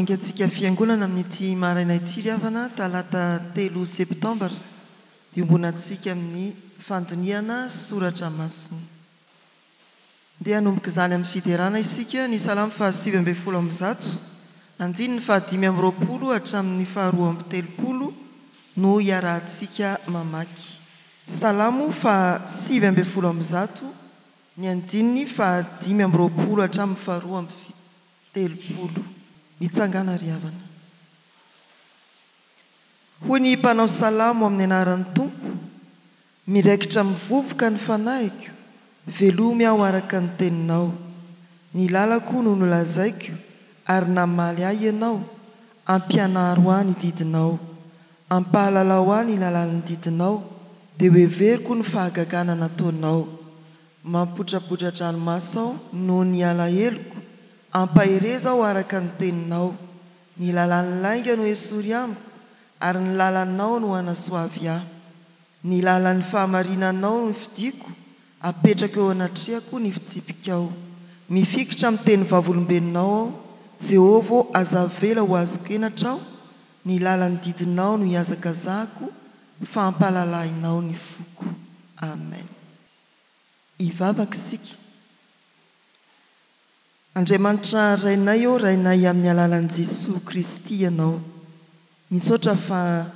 mangatsika fiangonana amin'ity maraina ity ry havana talata 3 septambra iombonantsika amin'ny fandiniana soratra masina. Dia hanomboka izany amin'ny fiderana isika ny salamo fahasivy ambin'ny folo amby zato andiny ny fahadimy amby roapolo hatramin'ny faharoa amby telopolo no iarahantsika mamaky. Salamo fahasivy ambin'ny folo amby zato ny andiny fahadimy amby roapolo hatramin'ny faharoa amby telopolo. Mitsangana ry havana. Hoy ny mpanao salamo amin'ny anaran'ny Tompo, miraikitra mivovoka ny fanahiko, velomy aho araka ny teninao. Ny lalako no nolazaiko, ary namaly ahy ianao, ampianaro ahy ny didinao. Ampahalalao ahy ny lalàn'ny didinao, dia hoeveriko ny fahagagana nataonao. Mampotrapotra dranomasina aho noho ny alahelo, ampahereza aho araka ny teninao. Ny lalàn'ny lainga no esory amiko, ary ny lalànao no hanasoavy ahy. Ny lalàn'ny fahamarinanao no fidiko, apetraka eo anatrehako ny fitsipikao. Mifikitra amin'ny teny vavolombelonao aho, Jehovah azavela ho azoko enatra aho. Ny lalàn'ny didinao no hiazakazahako, fampalalahinao ny foko. Amen. Ivavaka isika. Andriamanitra rainay eo, rainay amin'ny alalan'i Jesosy Kristy ianao. Misaotra fa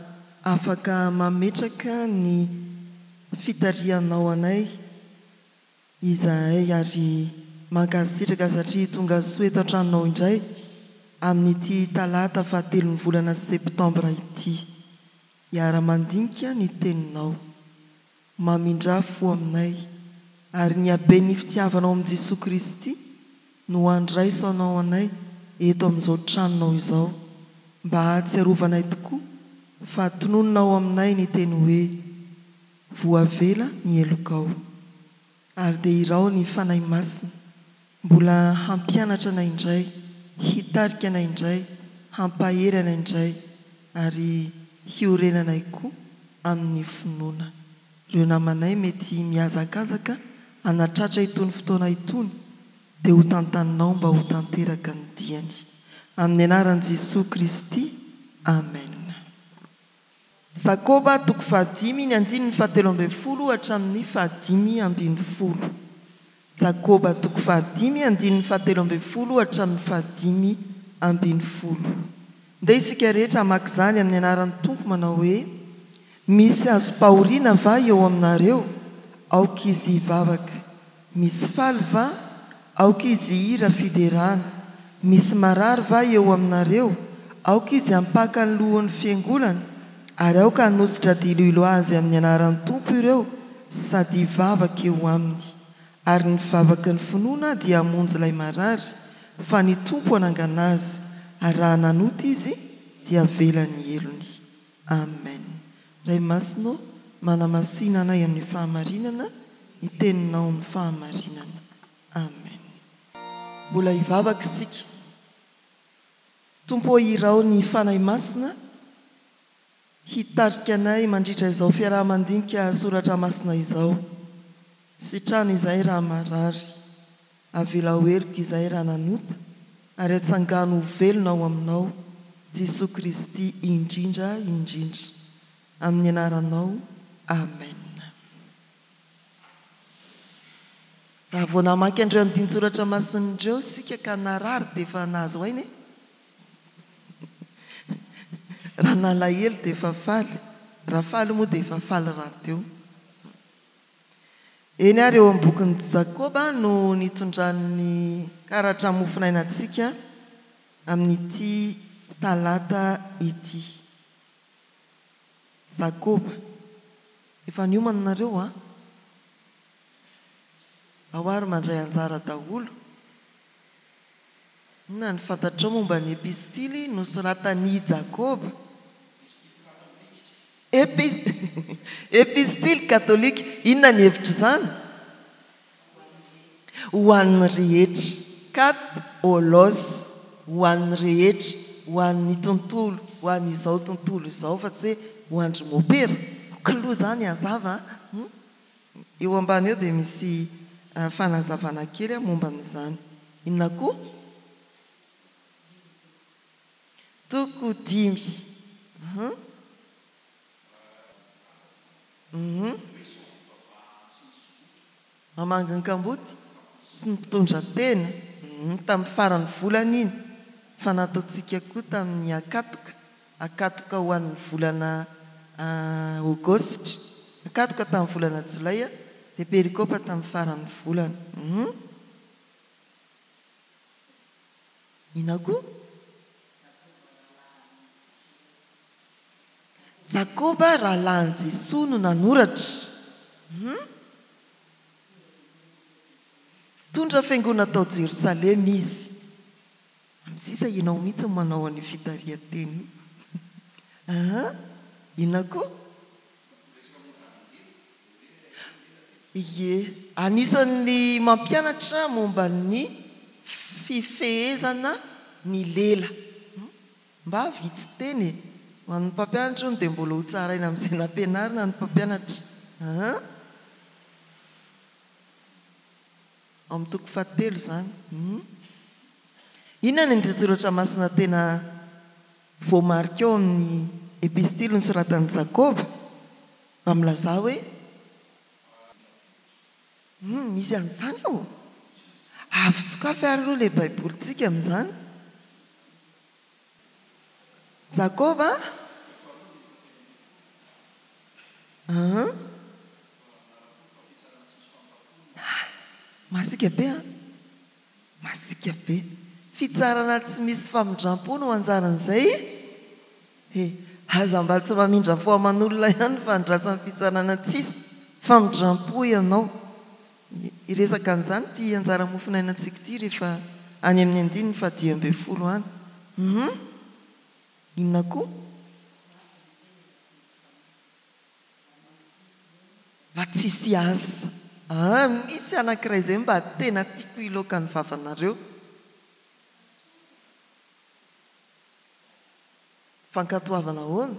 afaka mametraka ny fitarihanao anay izahay ary mankasitraka satria tonga soa eto an-tranonao indray amin'ity talata fahatelon'ny volana septambra ity. Hiara-mandinika ny teninao, mamindra fo aminay ary ny haben'ny fitiavanao amin'i Jesosy Kristy no handraisanao anay eto amin'izao tranonao izao, mba hahatsiarovanay tokoa fa tonononao aminay ny teny hoe voavela ny elokao. Ary dia irao ny fanahy masina, mbola hampianatra anay indray, hitarika anay indray, hampahery anay indray ary hiorenanay koa amin'ny finoana. Ireo namanay mety mihazakazaka hanatratra itony fotoana itony, dia ho tantaninao mba ho tanteraka ny diany. Amin'ny anaran'i Jesosy Kristy. Amen. Jakoba toko fahadimy ny andiny ny fahatelo ambin'ny folo hatramin'ny fahadimy ambin'ny folo. Jakoba toko fahadimy andiny ny fahatelo ambin'ny folo hatramin'ny fahadimy ambin'ny folo. Ndeha isika rehetra hamaky izany amin'ny anaran'ny Tompo manao hoe: misy azo pahoriana va eo aminareo? Aoka izy hivavaka. Misy faly va? Aoka izy hira fiderana. Misy marary va eo aminareo? Aoka izy hampaka ny lohan'ny fiangolana. Ary aoka hanositra diloilo azy amin'ny anaran'ny Tompo ireo, sady hivavaka eo aminy. Ary ny vavaka ny finoana dia hamonjy ilay marary, fa ny Tompo hanangana azy, ary raha nanota izy dia velany elony. Amen. Ray masino, manamasina anay amin'ny fahamarinana, ny teninao amin'ny fahamarinana. Amen. Mbola hivavaka isika. Tompo irao ny fanahy masina, hitarika anay mandritra izao fiarahamandinika soratra masina izao. Sitrano izay raha marary, avela hoerika izay raha nanota, ary atsangano velona ao aminao, Jesosy Kristy indrindra indrindra. Amin'ny anaranao. Amen. Raha vao namaky andreo andin-tsoratra masin'ireo sika ka narary dia efa nahazo ainy. Raha nalahelo dia efa faly, raha faly moa dia efa faly rahateo. Eny ary eo amin'ny bokin'ny Jakoba no nitondran'ny karatra mofinainantsika amin'ity talata ity. Jakoba, efa niomana nareo a? Ao ary mandray anjara daholo. Na ny fantatrao momba ny epistily nosoratan'i Jakoba. Epistily katolika, inona ny hevitra izany? Ho an'ny rehetra, katôlos, ho an'ny rehetra, ho an'ny tontolo, ho an'izao tontolo izao, fa tsy hoe ho andry mopera. Kiloha zany hazava. Eo ambany eo dia misy fanazavana kely momba n'izany. Inona koa? toko 5. Mamangany kamboty sy ny mpitondra tena tamin'ny farany volana iny fa nataontsika koa tamin'ny akatoka ho an'ny volana aogositra, akatoka tamin'ny volana jolay dia perikopa tamin'ny farany volana. Ina koa Jakoba rahalahin'i Jesoa no nanoratra. Tondra fiangonana tao Jerosalema izy. Amin'sisa ianao mihitsy manao an'io fitarian-teny. Ina koa? Ie, anisan'ny mampianatra momba ny fifehezana ny lela. Mba vitsy teny ho an'ny mpampianatra ony dia mbola ho tsaraina amin'izay nampianarina ny mpampianatra. Amin'ny toko 7 zany. Inona ny andian-tsoratra masina tena voamarika eo amin'ny epistily nosoratan'i Jakoba mba milaza hoe misy an'izany eo. Avy-tsokafy ary aloha ilay baibolintsika amin'izany. Jakoba masika be masika be. Fitsarana tsy misy famindram-po no anjaran'izay. Aza mbaly tsy mamindra fo aman'olona ihany fa andrasan'ny fitsarana tsisy famindram-po ianao. Iresaka an'izany ty anjara mofinainantsika ty rehefa any amin'ny 9:10 any. Inona koa? Raha tsisy asa. Misy anankiray izay mba tena tiako iloka ny vavanareo. Fankatoavana ahoana?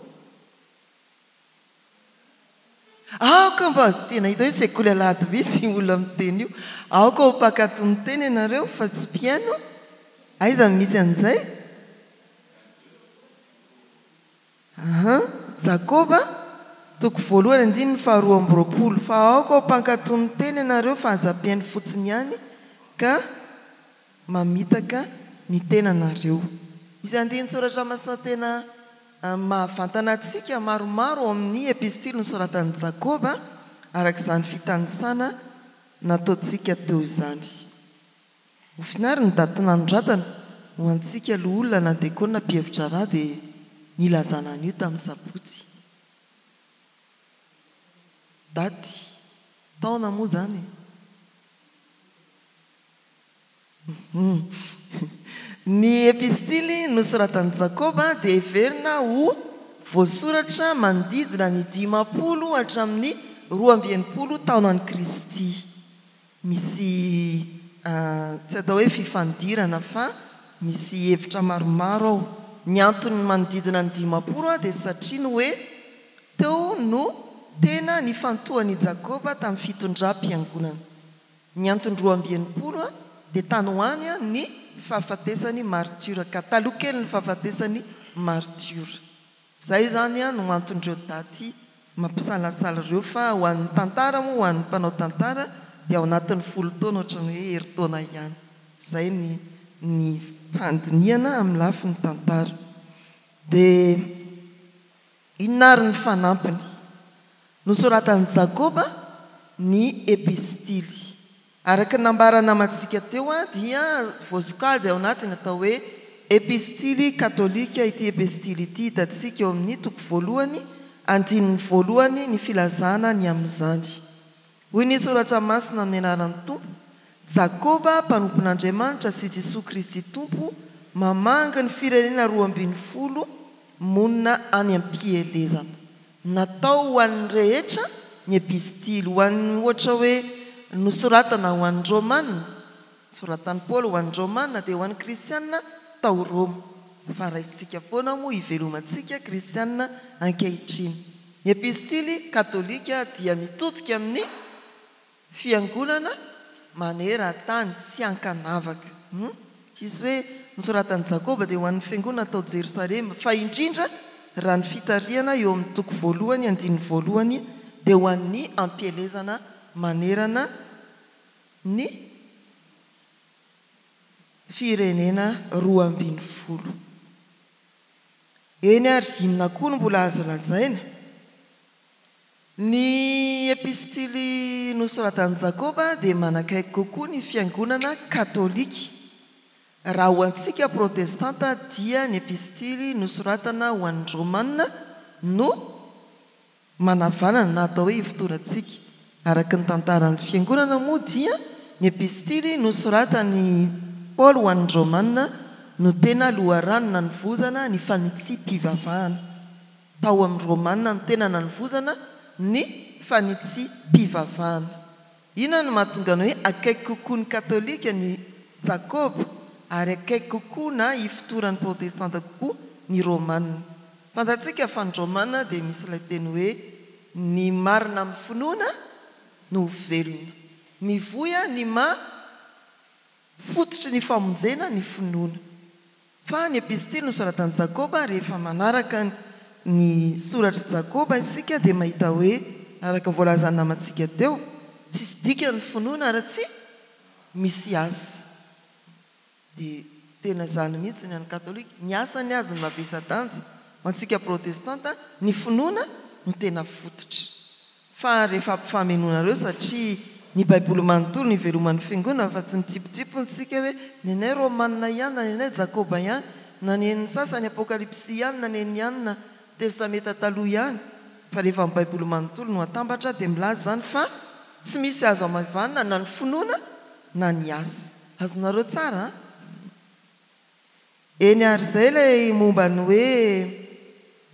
Aoka mba tena hita hoe sekoly alahady misy olona miteny io. Aoka ho mpankatò ny teny ianareo fa tsy mpiaino. Aiza no misy an'izay? Jakoba toko 1:2 fa aoka ho mpankatò ny teny ianareo fa aza mpiaino fotsiny ihany ka mamitaka ny tenanareo. Misy andin-tsoratra masina tena mahavantana antsika maromaro ao amin'ny epistily nosoratan'i Jakoba arak'izany fitandrisana nataontsika teo izany. Ho finary ny daty nanoratana ho antsika aloha olona na dia koa nampievitra raha dia nilazana an'io tamin'ny sabotsy. Daty taona moa zany. Ny epistily nosoratan'i Jakoba dia heverina ho voasoratra manodidina ny 50 hatramin'ny 12 taonan'i Kristy. Misy tsy atao hoe fifandirana fa misy hevitra maromaro ao. Ny antony manodidina ny 50 dia satria ny hoe teo no tena ny fantohan'i Jakoba tamin'ny fitondram-piangonana. Ny antony 12 dia tany hoany ny fahafatesany martiora ka taloha kely ny fahafatesany martiora. Zay zany no antondreo daty mampisalasala ireo fa ho an'ny tantara moa ho an'ny mpanao tantara dia ao anatin'ny 10 taona ohatrany hoe herintaona ihany. Zay ny fandiniana amin'ny lafin'ny tantara. Dia inona ary ny fanampiny? Nosoratan'i Jakoba ny epistily. Araka nambarana matsika teo dia voasokajy ao anatiny atao hoe epistily katolika ity epistily ity hitantsika eo amin'ny toko 1:1 ny filazana ny amin'izany. Hoy ny soratra masina amin'ny anaran'ny Tompo, Jakoba mpanompon'Andriamanitra sy Jesosy Kristy Tompo mamanga ny firenena 12 monina any am-pielezana. Natao ho an'ny rehetra ny epistily, ho an'ny ohatra hoe nosoratana ho an'ny Romanina, soratan'i Paoly ho an'ny Romanina dia ho an'ny kristianina tao Roma. Fa raisitsika foana moa hivelomantsika kristianina ankehitriny. Ny epistily katolika dia mitodika amin'ny fiangonana maneran-tany tsy ankanavaka. Tsisy hoe nosoratany Jakoba dia ho an'ny fiangonana tao Jerosalema fa indrindra raha ny fitariana eo amin'ny toko voalohany andiny voalohany dia ho an'ny ampielezana manerana ny firenena 12. Eny ary inona koa no mbola azo lazaina ny epistily nosoratany Jakoba dia manakaiky kokoa ny fiangonana katolika. Raha ho antsika protestanta dia ny epistily nosoratana ho an'ny romanina no manavanana na atao hoe ifotorantsika. Araka ny tantaran'ny fiangonana moa dia ny epistily nosoratany Paul ho an'ny romanina no tena loharanona ny vozana ny fanitsi-pivavahana. Tao amin'ny romanina no tena nanivozana ny fanitsi-pivavahana. Ina no mahatonga ny hoe akaiky kokoa ny katolika ny Jakoba ary akaiky kokoa na ifotoran'ny protestanta kokoa ny romanina. Fantatsika fa ny romanina dia misy ilay teny hoe ny marina amin'ny finoana no velona, mivoya ny fototry ny famonjena ny finoana. Fa ny epistily nosoratany Jakoba rehefa manaraka ny soratra Jakoba isika dia mahita hoe araka voalazana namantsika teo tsisy dika ny finoana ary tsy misy asa. Dia tena zany mihitsy ny an'ny katolika ny asa ny azy ny mavesa-danja. Ho antsika protestanta ny finoana no tena fototra. Fa rehefa ampifamenonareo satria ny baiboly manontolo ny veloman'ny fiangonana fa tsy mitsipotsipo nysika hoe ny anay romanina ihany na ny anay Jakoba ihany na ny en'ny sasany apokalipsy ihany na ny en'ny ihany na testameta taloha ihany. Fa rehefa amin'ny baiboly manontolo no atambatra dia milaza zany fa tsy misy azo amavanana na ny finoana na ny asa. Azonareo tsara? Eny ary izay ilay momba ny hoe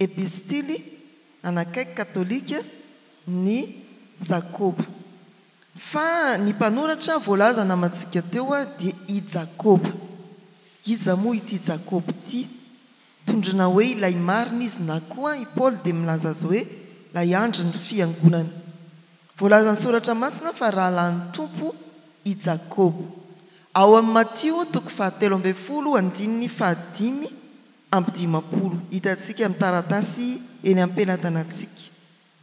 epistily anakaiky katolika ny Jakoba. Fa ny mpanoratra voalaza namantsika teo dia i Jakoba. Iza moa ity Jakoba ity? Tondrina hoe ilay marina izy na koa i Paul dia milaza azy hoe ilay andro ny fiangonana. Voalazany soratra masina fa rahalan'ny tompo i Jakoba. Ao amin'ny Matio toko 7:5-5. Hitantsika amin'ny taratasy eny am-pelatanantsika.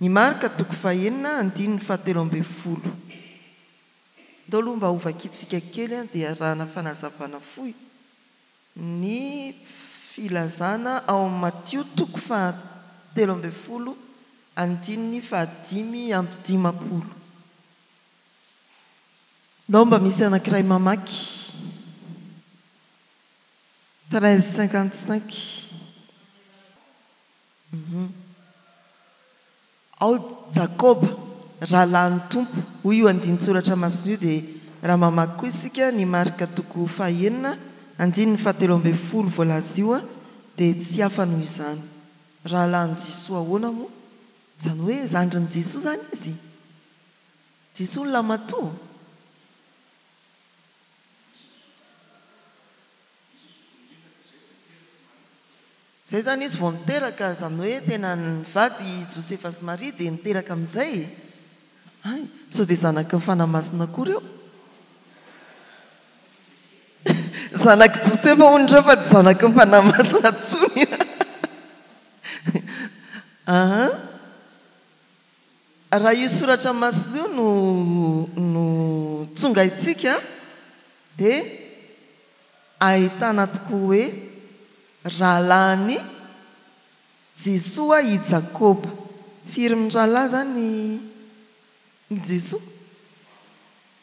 Ny Marka toko 9:5. Dao aloha mba ovakitsika kely dia rahana fanazavana foy ny filazana ao amin'ny Matio toko 7:5-5. Dao mba misy anankiray mamaky 13:55. Ao Jakoba rahalan'ny tompo hoy io andinin-tsoratra masina io dia raha mamaky koa isika ny Marka toko 9:7 voalaza io dia tsy hafa noho izany. Rahalan'ny Jesoa ahoana moa? Zany hoe zandrin'i Jesoa zany izy. Jesoa ny lamatoa. Zay zany izy vao niteraka, zany hoe tena nivady Josefa sy Maria dia niteraka amin'izay. Ay, sao dia zanaky ny fanamasina koa ireo. Zanaky Josefa onindreo fa dia zanaky ny fanamasina tsony. Raha io soratra masina io no tsonga itsika dia ahitana tokoa hoe rahalany Jesoa i Jakoba. Firy mindralahy zany ny Jesoa?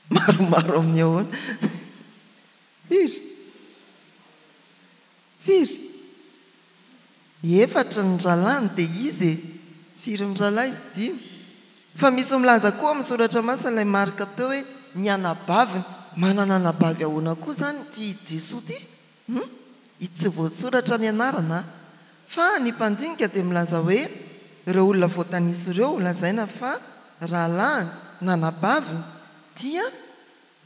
Maromaro amin'ny ahoana. Firy? Efatra ny ralany dia izy. Firy mindralahy izy? 5. Fa misy milaza koa amin'ny soratra masina ilay Marka teo hoe ny anabaviny. Manana anabavy ahoana koa zany ty Jesoa ty? Tsy voasoratra ny anarana. Fa ny mpandinika dia milaza hoe ireo olona voatanisy ireo lazaina fa rahalany nanabaviny dia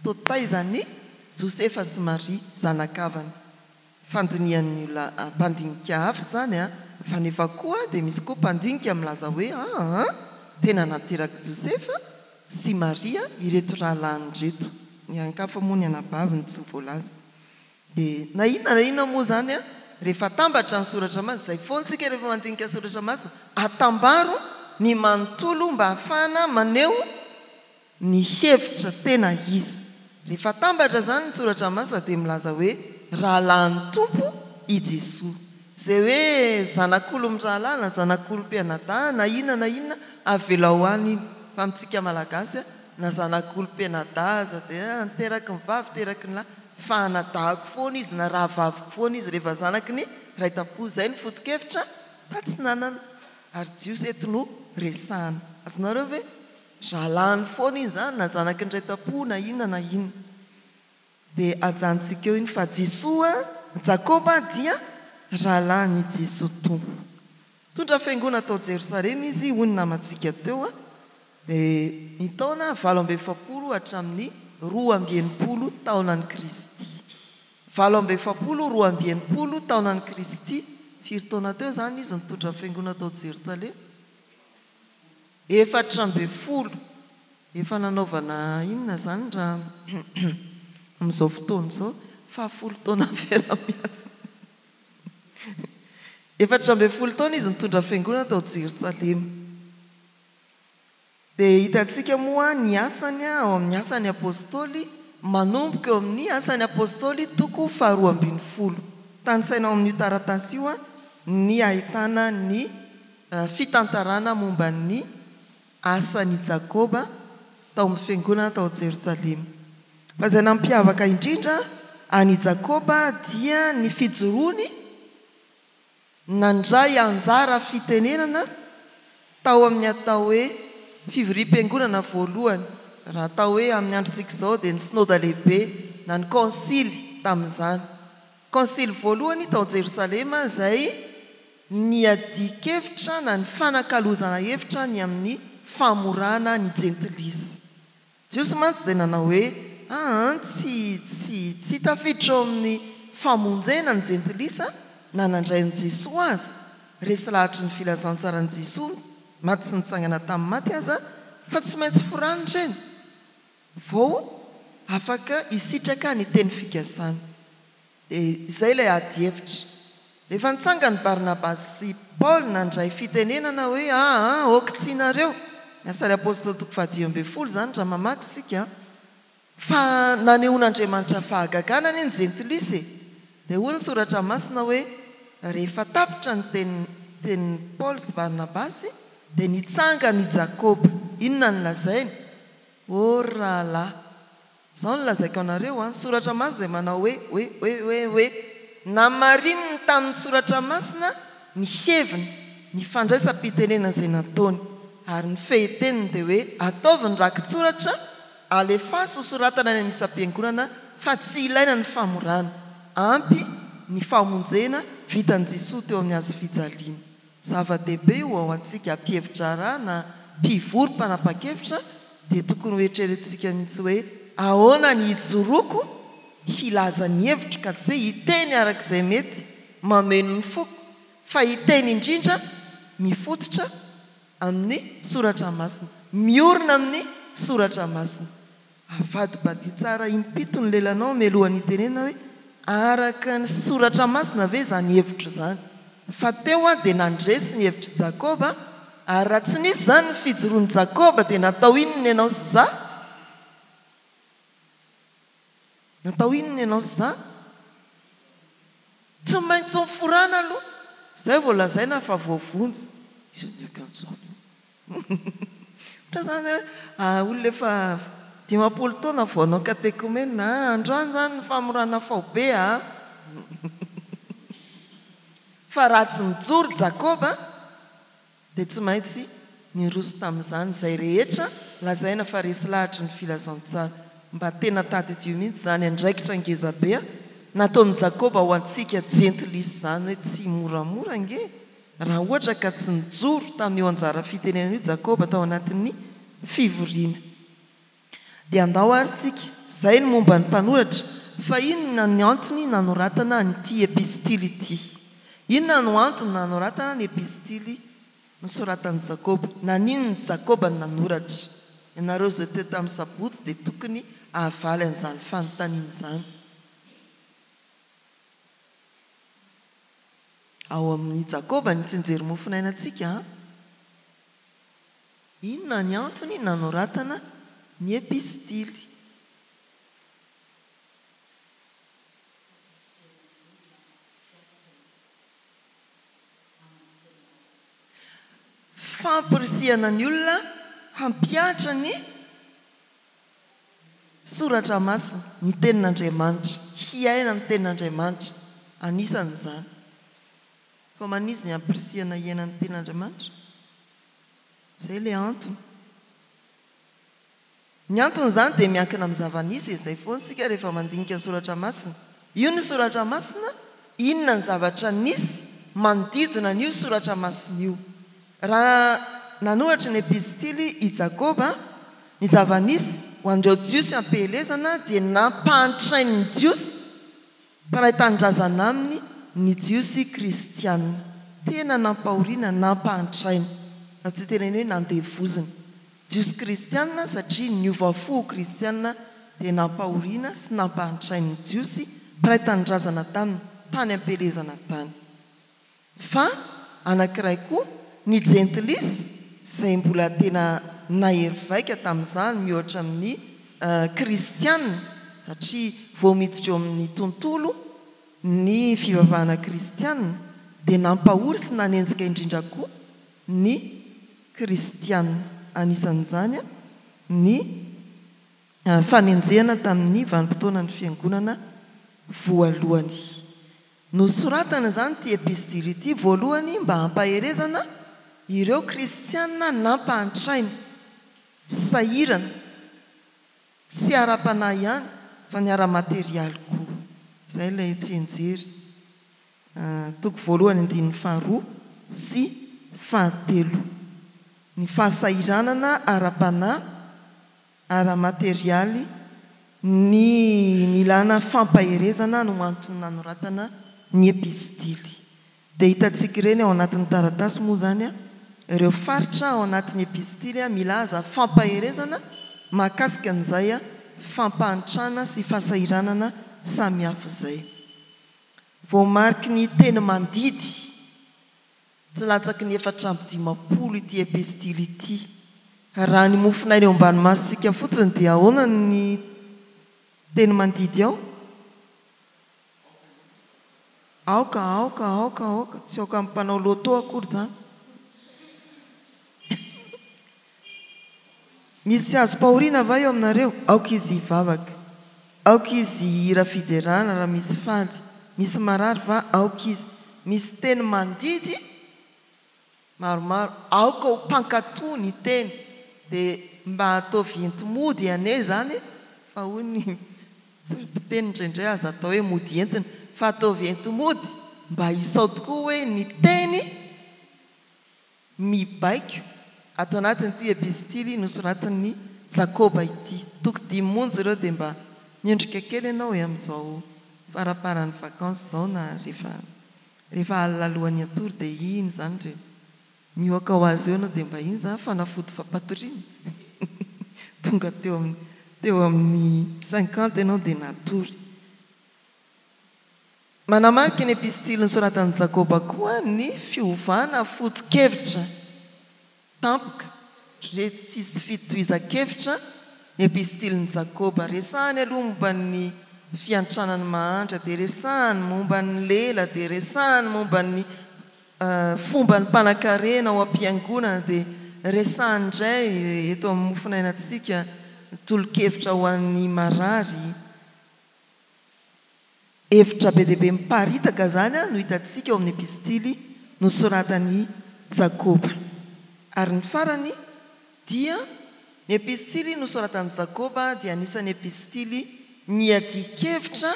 totaizany Josefa sy Maria zanakavany. Fandinian'ny mpandinika hafa zany fa nefa koa dia misy koa mpandinika milaza hoe tena nateraka Josefa sy Maria ireto rahalany reto. Ny ankafa moa ny anabaviny tsy voalaza. dia na inona moa zany a rehefa tambatra ny soratra masina zay foantsika rehefa mandinika soratra masina atambaro ny manontolo mba hahafahana maneho ny hevitra tena izy. Rehefa tambatra zany ny soratra masina dia milaza hoe rahalan'ny tompo i Jesosy. Zay hoe zanak'olo mirahalana, zanak'olo mpianadahy na inona avela ho any iny. Fa amintsika malagasy na zanak'olo mpianadahy dia niteraky ny vavy teraky ny lahy fa anadahako foana izy na raha vaviko foana izy rehefa zanaky ny raitapo. Zay ny foto-kevitra tatsinanana ary jios eto no resahana. Azonareo ve rahalany foana iny zany na zanaky ny raitapo na inona dia ajantsika eo iny fa Jesosy Jakoba dia rahalany Jesosy tompo. Tondra fiangona tao Jerosalema izy hoy ny namantsika teo dia ny taona 720 hatramin'ny 290 taonan'i Kristy. 720 290 taonan'i Kristy. Firy taona teo zany izy nitondra fiangona tao Jerosalema? 410. Efa nanaovana inona zany raha amin'izao fotoana izao 10 taona fiaramiasa. 410 taona izy nitondra fiangona tao Jerosalema. Dia hitantsika moa ny asany ao amin'ny asan'ny apôstôly manomboka eo amin'ny asan'ny apôstôly toko 220. Tany saina ao amin'ny taratasy io ny ahitana ny fitantarana momba ny asan'i Jakoba tao amin'ny fiangona tao Jerosalema. Fa izay nampiavaka indrindra any Jakoba dia ny fijoroany nandray anjara fitenenana tao amin'ny atao hoe fivorim-piangonana voalohany. Raha atao hoe amin'ny androntsika izao dia ny synôda lehibe na ny konsily tamin'izany. Konsily voalohany tao Jerosalema izay ny adikevitra na ny fanakalozana hevitra ny amin'ny famorana ny jentilisa. Jiosy mantsy dia nanao hoe tsy tafiditra ao amin'ny famonjena ny jentilisa na nandray ny Jesosy azy. Resy lahatra ny filazantsara ny Jesosy maty sy nitsangana tamin'ny maty aza fa tsy maintsy foranitra eny vao afaka isitraka ny teny fikasana. Izay ilay ady hevitra. Rehefa nitsangany Barnabasy sy Paul nandray fitenenana hoe okitsinareo. Asan'ny apôstôly toko 10 zany raha mamaky sika fa nanehoan'Andriamanitra fahagagana ny jentilisa. Dia hoy ny soratra masina hoe rehefa tapitra ny teny Paul sy Barnabasy dia nitsangany Jakoba. Inona ny lazainy? Rahalahy. Izao ny lazaiko anareo ny soratra masina dia manao hoe namarininy tamin'ny soratra masina ny heviny ny fandraisam-pitenenana izay nataony. Ary ny fehi-teniny dia hoe ataovy ny rakitsoratra alefaso soratana ny anisam-piangonana fa tsy ilaina ny famorana. Ampy ny famonjena vitan'i Jesosy teo amin'ny azo fijaliana. Zava-dehibe io ao antsika mpievitra raha na mpivory mpanapa-kevitra dia tokony hoetreretsika mihitsy hoe ahoana ny hijoroko hilaza ny hevitra ka tsy hoe hiteny arak'izay mety mameno ny foko fa hiteny indrindra mifototra amin'ny soratra masina, miorina amin'ny soratra masina. Avadibadio tsara impito ny lelanao melohan'ny tenena hoe araka ny soratra masina ve zany hevitra zany. Fa teo dia nandresy ny hevitra Jakoba ary raha tsy nisy zany ny fijoroan'i Jakoba dia natao inona ianao sy za? Natao inona ianao sy za? Tsy maintsy miforana aloha. Zay vao lazaina fa voavonjy. Ohatra zany hoe olona efa 50 taona vao hanao katekomena androany zany ny famorana faobe fa raha tsy nijoro Jakoba dia tsy maintsy niroso tamin'izany. Zay rehetra lazaina fa resy lahatra ny filazantsara. Mba tena tady dio mihitsy zany andraikitra ngezabe nataon'i Jakoba ho antsika jentilisa zany hoe tsy moramora nge. Raha ohatra ka tsy nijoro tamin'io anjara fitenenana io Jakoba tao anatin'ny fivoriana. Dia andao ary sika zay ny momba ny mpanoratra fa inona ny antony nanoratana nyity epistily ity? Inona no antony nanoratana ny epistily nosoratan'i Jakoba? Nanino ny Jakoba nanoratra? Ianareo zay teo tamin'ny sabotsy dia tokony ahavaly an'izany fanontaniana izany. Dia ny antony nanoratana ny epistily ity dia hoe Jakoba dia ao amin'ny Jakoba ny tsinjery mofinainantsika. Inona ny antony nanoratana ny epistily? Fampirisihana ny olona hampiatra ny soratra masina, ny tenin'Andriamanitra, hiaina ny tenin'Andriamanitra. Anisan'izany. Fa manizy ny hampirisihana hiaina ny tenin'Andriamanitra? Izay ilay antony. Ny antony izany dia miankina amin'ny zava-nisy izay foana sika rehefa mandinika soratra masina. Io ny soratra masina, inona ny zavatra nisy manodidina an'io soratra masina io. Raha nanoratra ny epistily i Jakoba, ny zava-nisy ho andreo jiosy ampelezana dia nampahantrainy ny jiosy para hitandrazana aminy ny jiosy kristianina. Tena nampahoriana, nampahantrainy. Fa tsy tena hoe nandevozina. Jiosy kristianina satria niovafo kristianina dia nampahoriana sy nampahantrainy ny jiosy para hitandrazana taminy, tany ampelezana tany. Fa anankiray koa ny jentilisy izay mbola tena nahery vaika tamin'izany mihoatra amin'ny kristianina satria vao miditra eo amin'ny tontolo ny fivavahana kristianina dia nampahory sy nanenjika indrindra koa ny kristianina. Anisan'izany ny fanenjehana tamin'ny vanim-potoana ny fiangonana voalohany. Nosoratana izany ty epistily ity voalohany mba hampaherezana ireo kristianina nampahantrainy, sahirana, tsy ara-panahy ihany fa ny ara-materialy koa. Izay ilay tsenjery. Toko voalohany andininy faharoa sy fahatelo. Ny fahasahiranana ara-panahy, ara-materialy, ny milana fampaherezana no antony nanoratana ny epistily. Dia hitantsika ireny ao anatin'ny taratasy moa zany ireo faritra ao anatin'ny epistily milaza fampaherezana mahakasika an'izay fampahantrana sy fahasahiranana samihafa izay. Voamariky ny teny mandidy tsy latsaky ny 450 ity epistily ity. Raha ny mofinaina eo ambany masontsika fotsiny dia ahoana ny teny mandidy ao? Aoka. Tsy aoka amin'ny mpanao loto akory zany. Misy azo pahoriana va eo aminareo? Aoka izy hivavaka. Aoka izy hira fiderana raha misy faly. Misy marary va? Aoka izy. Misy teny mandidy maromaro. Aoka ho mpankatoa ny teny. Dia mba ataovy enti-mody ane zany fa hoy ny mpiteny indraindray aza atao hoe mody entina. Fa ataovy enti-mody mba hisao tokoa hoe ny teny mibaiko ato anatin'ity epistily nosoratan'ny Jakoba ity. Toko 5 monja ireo dia mba miendrika kely ianao amin'izao faraparan'ny vakansa izao na rehefa alina alohan'ny atory dia iny zany ireo mioaka ho azy eo ianao dia mba iny zany fanafody fampatoriana. Tonga teo amin'ny 50 ianao dia natory. Manamarika ny epistily nosoratan'ny Jakoba koa ny fiovana foto-kevitra tampoka rehetra tsisy fitohizan-kevitra ny epistily Jakoba. Resahany aloha momba ny fiantranany mahantra, dia resahany momba ny lela, dia resahany momba ny fomba ny mpanan-karena ao am-piangonana, dia resahany indray eto amin'ny mofinainantsika tolo-kevitra ho an'ny marary. Hevitra be dia be miparitaka zany no hitantsika ao amin'ny epistily nosoratan'ny Jakoba. Ary ny farany dia ny epistily nosoratan'ny Jakoba dia anisan'ny epistily miadi-kevitra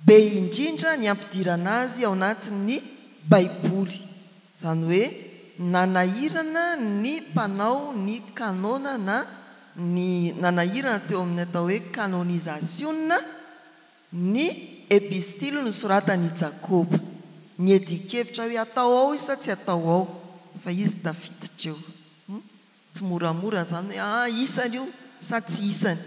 be indrindra ny ampidirana azy ao anatin'ny Baiboly. Izany hoe nanahirana ny mpanao ny kanona na ny nanahirana teo amin'ny atao hoe kanonisationna ny epistily nosoratan'ny Jakoba. Ny adi-kevitra hoe atao ao isa tsy atao ao fa izy tafiditra eo. Tsy moramora zany hoe isany io sa tsy isany.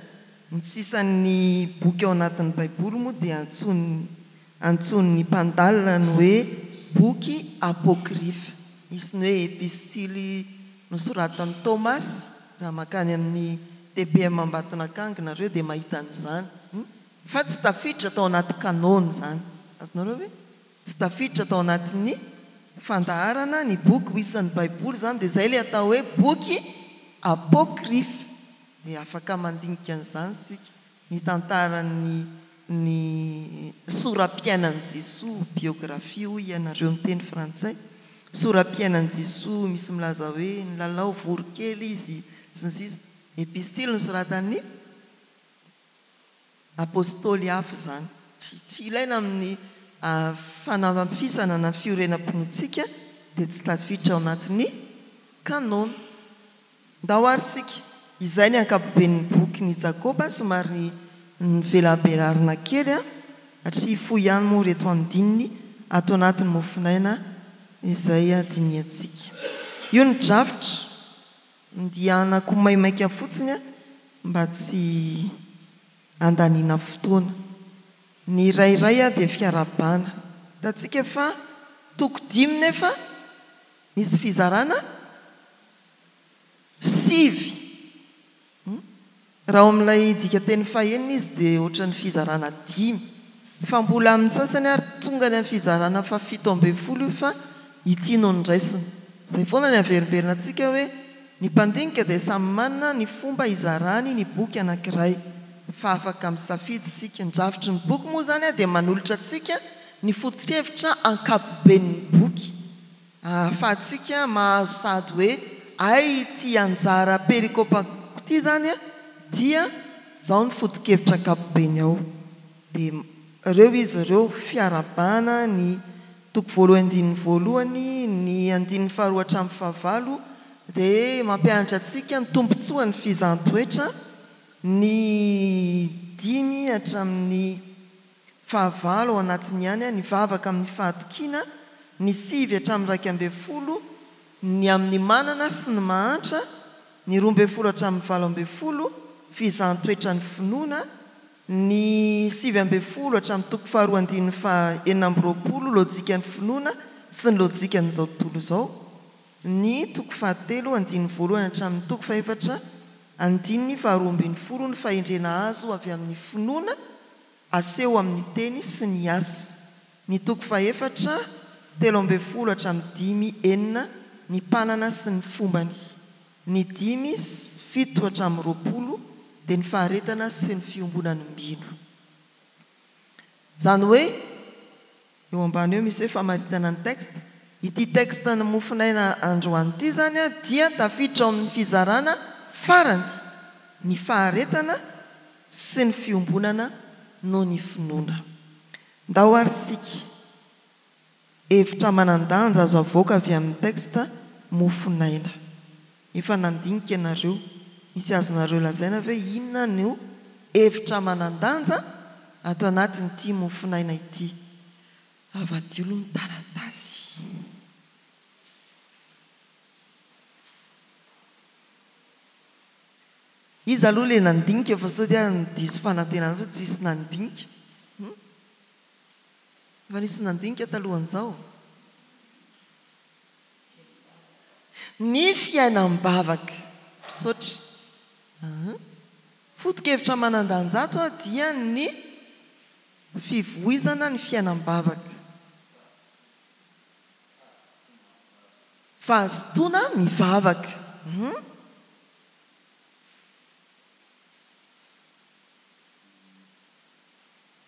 Ny sisan'ny boky ao anatin'ny Baiboly moa dia antson'ny mpandalina ny hoe boky apôkrify. Misy ny hoe epistily nosoratan'i Thomas, raha makany amin'ny TPM Ambatonakangina reo dia mahita an'izany. Fa tsy tafiditra tao anaty kanôna zany. Azonareo hoe tsy tafiditra tao anatin'ny fandaharana ny boky ho isan'ny baiboly zany dia izay ilay atao hoe boky apôkrify. Dia afaka mandinika an'izany sika ny tantarany ny soram-piainan'i Jesoa, biografia hoy ianareo amin'ny teny frantsay. Soram-piainan'i Jesoa misy milaza hoe ny lalao vorokely izy sisa. Epistily nosoratan'ny apôstôly hafa zany. Tsy ilaina amin'ny fanamafisana na fiorenam-ponotsika dia tsy tafiditra ao anatin'ny kanôna. Ndahoary sika izay ny ankapoben'ny boky ny Jakoba somary ny velaberarina kely hatria fo ihany moa reto andininy ato anatin'ny mofinaina izay adiniantsika. Io ny drafitra ndianako maimaika fotsiny mba tsy andaniana fotoana. Ny rairay dia fiarabana. Tatsika fa toko 5 nefa misy fizarana 5. Raha amin'ilay dika teny fahenina izy dia ohatran'ny fizarana 5. Fa mbola amin'ny sasany ary tonga ny amin'ny fizarana fa 17 io fa ity no ndraisina. Izay foana ny averiberina antsika hoe ny mpandinika dia samy manana ny fomba izarany ny boky anankiray. Fa afaka misafidy tsika ny drafitry ny boky moa zany dia manolotra antsika ny fototrevitra ankapoben'ny boky. Ahafahantsika mahazo sady hoe ay ity anjara perikôpa ity zany dia zao ny foto-kevitra ankapobeny ao. Dia ireo izy ireo fiarabana ny toko 1:1, ny 2:2 hatramin'ny 5 dia mampianatra antsika ny tombontsoa ny fizahn-toetra, ny 5 hatramin'ny 5 ao anatiny ihany ny vavaka amin'ny fahatokiana, ny 5 hatramin'ny 12, ny amin'ny manana sy ny mahantra, ny 12 hatramin'ny 17 fizahn-toetra ny finoana, ny 7 hatramin'ny toko 2:2 lojika ny finoana sy ny lojika n'izao tontolo izao, ny toko 7 hatramin'ny toko 4 andininy 12 ny fahendrena azo avy amin'ny finoana aseho amin'ny teny sy ny asa, ny toko 4 13 hatramin'ny 5 ny mpanana sy ny fombany, ny 5 7 hatramin'ny 20 dia ny faharetana sy ny fiombonany mbino. Zany hoe eo ambany eo misy hoe famaritana ny texte. Ity texte ny mofinaina androany ity zany dia tafiditra ao amin'ny fizarana farany ny faharetana sy ny fiombonana no ny finoana. Ndahoary sika hevitra manandanja azo avoaka avy amin'ny texte mofinaina. Efa nandinika ianareo, misy azonareo lazaina hoe inona no hevitra manandanja ato anatin'ity mofinaina ity. Avadiolo ny taratasy. Izy aloha ilay nandinika fa sao dia ny diso fanantenana tsy isy nandinika. Fa nisy nandinika talohan'izao. Ny fiainam-bavaka misaotra. Foto-kevitra manandanja ato dia ny fivoizana ny fiainam-bavaka. Fa azotoana mivavaka.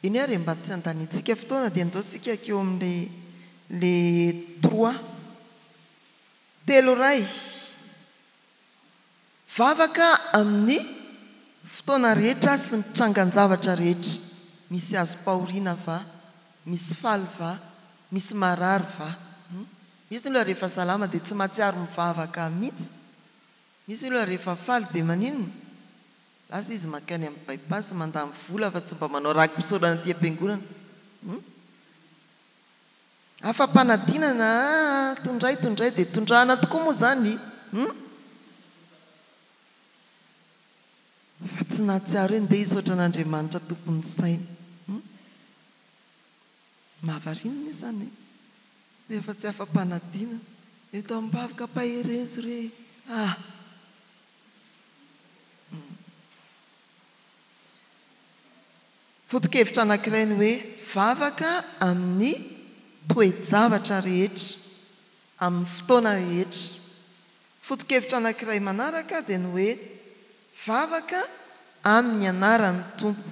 Iny ary mba tsy andanitsika fotoana dia andaotsika keo amin'ilay 3 telo ray. Vavaka amin'ny fotoana rehetra sy ny trangan-javatra rehetra. Misy azo pahoriana va, misy faly va, misy marary va. Misy ny loha rehefa salama dia tsy mahatsiaro mivavaka mihitsy. Misy ny loha rehefa faly dia maninona? Lasa izy makany amin'ny baibasy mandamy vola fa tsy mba manao raky mpisaorana aty am-piangonana. Afa-panadinana tondray dia tondrahana tokoa moa zany. Fa tsy nahatsiaro hoe ndeha hisaotra an'Andriamanitra tompony saina. Mahavarinina izany. rehefa tsy afa-panadina eto ambavaka paherezo re fotokevitra anankiray ny hoe vavaka amin'ny toe-javatra rehetra amin'ny fotoana rehetra. Fotokevitra anankiray manaraka dia ny hoe vavaka amin'ny anaran'ny tompo.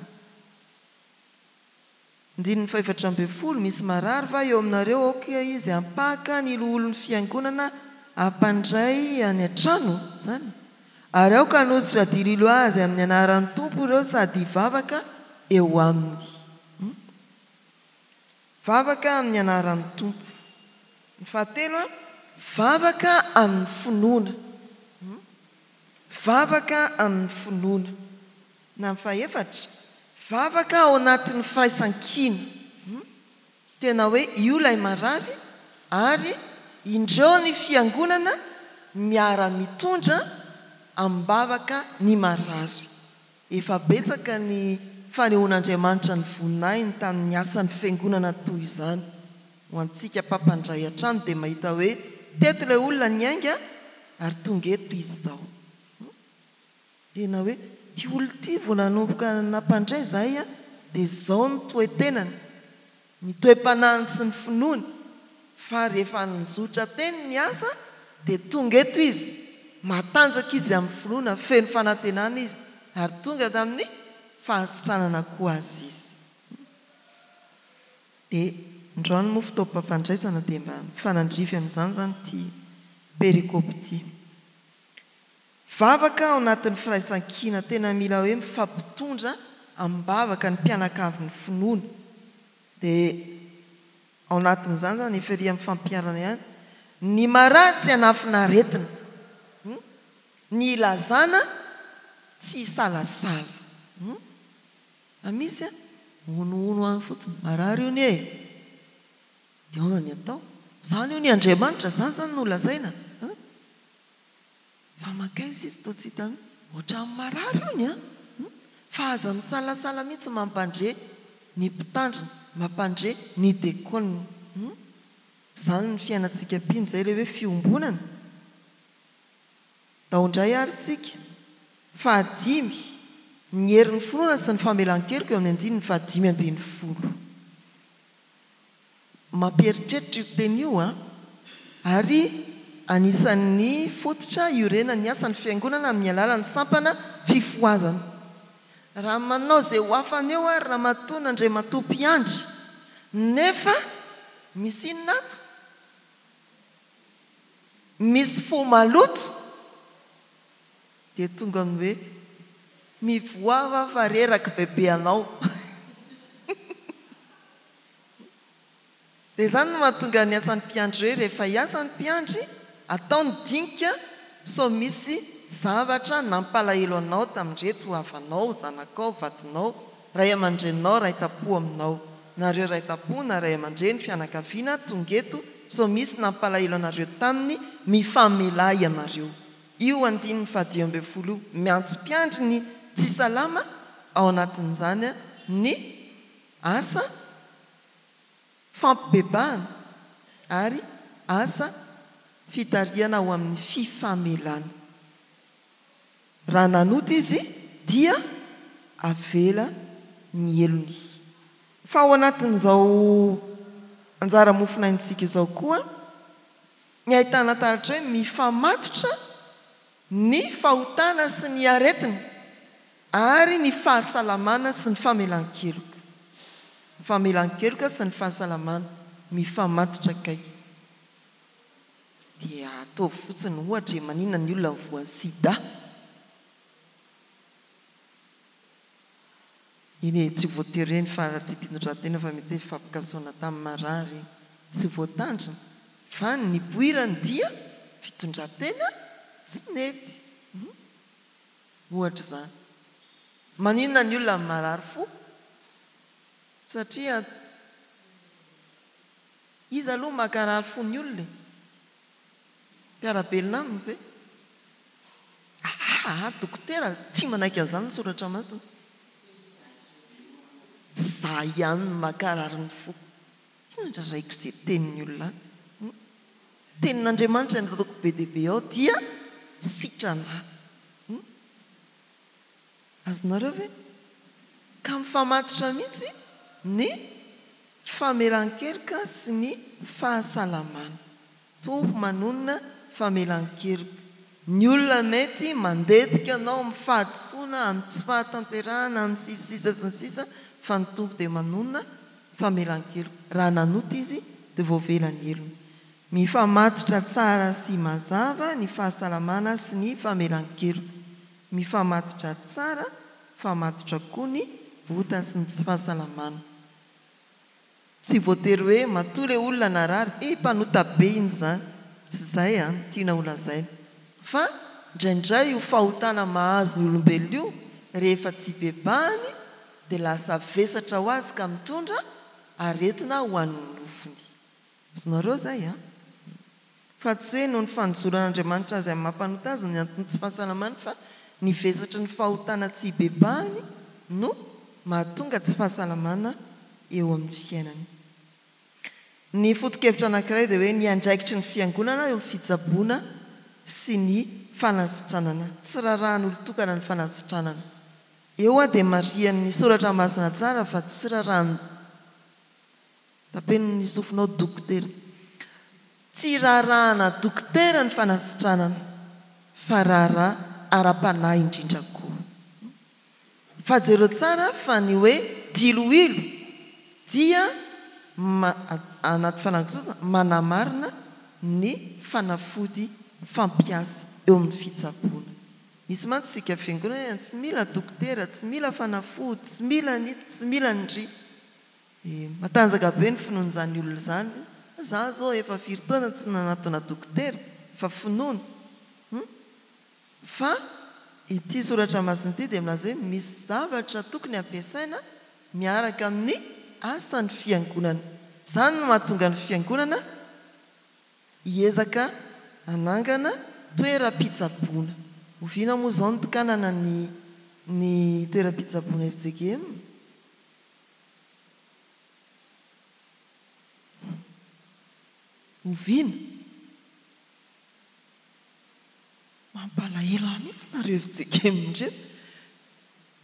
7:10 misy marary va eo aminareo aoka izy ampaka ny loholon'ny fiangonana ampandray any an-trano zany ary aoka nosy radililo azy amin'ny anaran'ny tompo ireo sady vavaka eo aminy. Vavaka amin'ny anaran'ny tompo. Ny fahatelo vavaka amin'ny finoana. Vavaka amin'ny finoana. Na ny fahaefatra vavaka ao anatin'ny firaisan-kina. Tena hoe io ilay marary ary indreo ny fiangonana miara-mitondra ambavaka ny marary. Efa betsaka ny fanehoan'Andriamanitra ny voninahiny tamin'ny asan'ny fiangonana toy izany. Ho antsika mpampandray an-trano dia mahita hoe teto ilay olona ny ainga ary tonga eto izy izao. Tena hoe ty olo ty vao nanomboka nampandray zahay dia izao ny toe-tenany, ny toe-panahiny sy ny finoany. Fa rehefa nizotra teny ny asa dia tonga eto izy, matanjaka izy amin'ny finoana, feno fanantenana izy ary tonga tamin'ny fahasitranana koa azy izy. Dia ndroany moa fitaovam-pampandraisana dia mba mifanandrify amin'izany zany ty perikopy ty. Vavaka ao anatin'ny firaisan-kina tena mila hoe mifampitondra ambavaka ny mpianakavy ny finoana. Dia ao anatin'izany zany efery amin'ny fampiarana ihany ny maratsy anafina aretina, ny ilazana tsy salasala. Misy onono any fotsiny marary io ny dia aona ny atao zany io ny Andriamanitra zany no lazaina. Fa makaizy izy tao tsy hita ohatra amin'ny marary io ny fa aza misalasala mihitsy mampandre ny mpitandrina, mampandre ny dekona. Zany ny fiainantsika mpino zay le hoe fiombonana. Daondray ary sika fahadimy ny herin'ny finoana sy ny famelan-keloka eo amin'ny 5:10. Mamperitreritra io teny io ary anisan'ny fototra iorenan'ny asan'ny fiangonana amin'ny alalan'ny sampana fifoazana. Raha manao zay ho afany eo ary raha matoana indray matompy andry nefa misy inato misy fo maloto dia tonga ny hoe mivoava fa reraka bebe anao. Dia izany no mahatonga ny asan'ny mpiandry hoe rehefa hiasan'ny mpiandry ataony dinika so misy zavatra nampalahelo anao tamin'reto havanao, zanakao, vatinao, ray aman-dreninao, ray tapo aminao. Nareo ray tapo na ray aman-dreny fianakaviana tongeto so misy nampalahelo anareo taminy mifamelay anareo. Io 5:10 miantso mpiandry ny tsy salama ao anatin'izany ny asa fampibebahana ary asa fitariana ao amin'ny fifamelana. Raha nanota izy dia avela ny elony. Fa ao anatin'izao anjara mofinaintsika izao koa ny ahitana taratra hoe mifamatotra ny fahotana sy ny aretina ary ny fahasalamana sy ny famelan-keloka. Famelan-keloka sy ny fahasalamana mifamatotra kaiky. Dia ataovy fotsiny ohatra maninona ny olona mivoa sida. Iny tsy voatery ny faharatsam-pinotran-tena fa mety fampikasoana tamin'ny marary tsy voatandrina fa ny boirany dia fitondran-tena tsy nety. Ohatra izany. Maninona ny olona marary fo satria izy aloha makarary fo ny olona mpiarabelona aminy ve dokotera tsy manaiky an'izany ny soratra masina. Za ihany makarary ny fo. Inona raiko izay tenin'ny olona any tenin'Andriamanitra ny ataoko be deaibe ao dia sitranahy. Azonareo ve ka mifamatotra mihitsy ny famelan-keloka sy ny fahasalamana. Tompo manonona famelan-keloka. Ny olona mety mandetika anao mifahadisoana amin'ny tsy fahatanterahana amin'ny sisisisa sy ny sisa fa ny tompo dia manonona famelan-keloka. Raha nanota izy dia voavelany elony. Mifamatotra tsara sy mazava ny fahasalamana sy ny famelan-keloka. Mifamatotra tsara, famatotra koa ny ota sy ny tsy fahasalamana. Tsy voatery hoe matoa ilay olona narary mpanota be iny zany, tsy izay tiana holazaina. Fa indraindray io fahotana mahazo ny olombelona io rehefa tsy bebahany dia lasa vesatra ho azy ka mitondra aretina ho an'ny nofony. Azonareo zay fa tsy hoe noho ny fanjoran'Andriamanitra azy amin'ny mampanota azy ny antony tsy fahasalamana, fa ny vesatra ny fahotana tsy bebahany no mahatonga tsy fahasalamana eo amin'ny fiainany. Ny foto-kevitra anankiray dia hoe ny andraikitry ny fiangonana eo amin'ny fitsaboana sy ny fanasitranana. Tsy rarahan'olon-tokana ny fanasitranana. Eo dia marian'ny soratra masina tsara fa tsy rarahany tapeno ny sofinao dokotera. Tsy rarahana dokotera ny fanasitranana fa raraha ara-panahy indrindra koa. Fajereo tsara fa ny hoe diloilo dia anaty fanankosana manamarina ny fanafody fampiasa eo amin'ny fitsaboana. Misy mantsy sika fiangonana tsy mila dokotera, tsy mila fanafody, tsy mila nity, tsy mila ndry. Matanjaka be ny finoan'izany olona zany. Za zao efa firy taona tsy nanatona dokotera, fa finoana. Fa ity soratra masina ity dia milaza hoe misy zavatra tokony ampiasaina miaraka amin'ny asan'ny fiangonana. Izany no mahatonga ny fiangonana hiezaka hanangana toeram-pitsaboana. Oviana moa izao ny tokanana ny toeram-pitsaboana FJKM. Oviana mampalahelo mihitsy nareo FJKM indreo.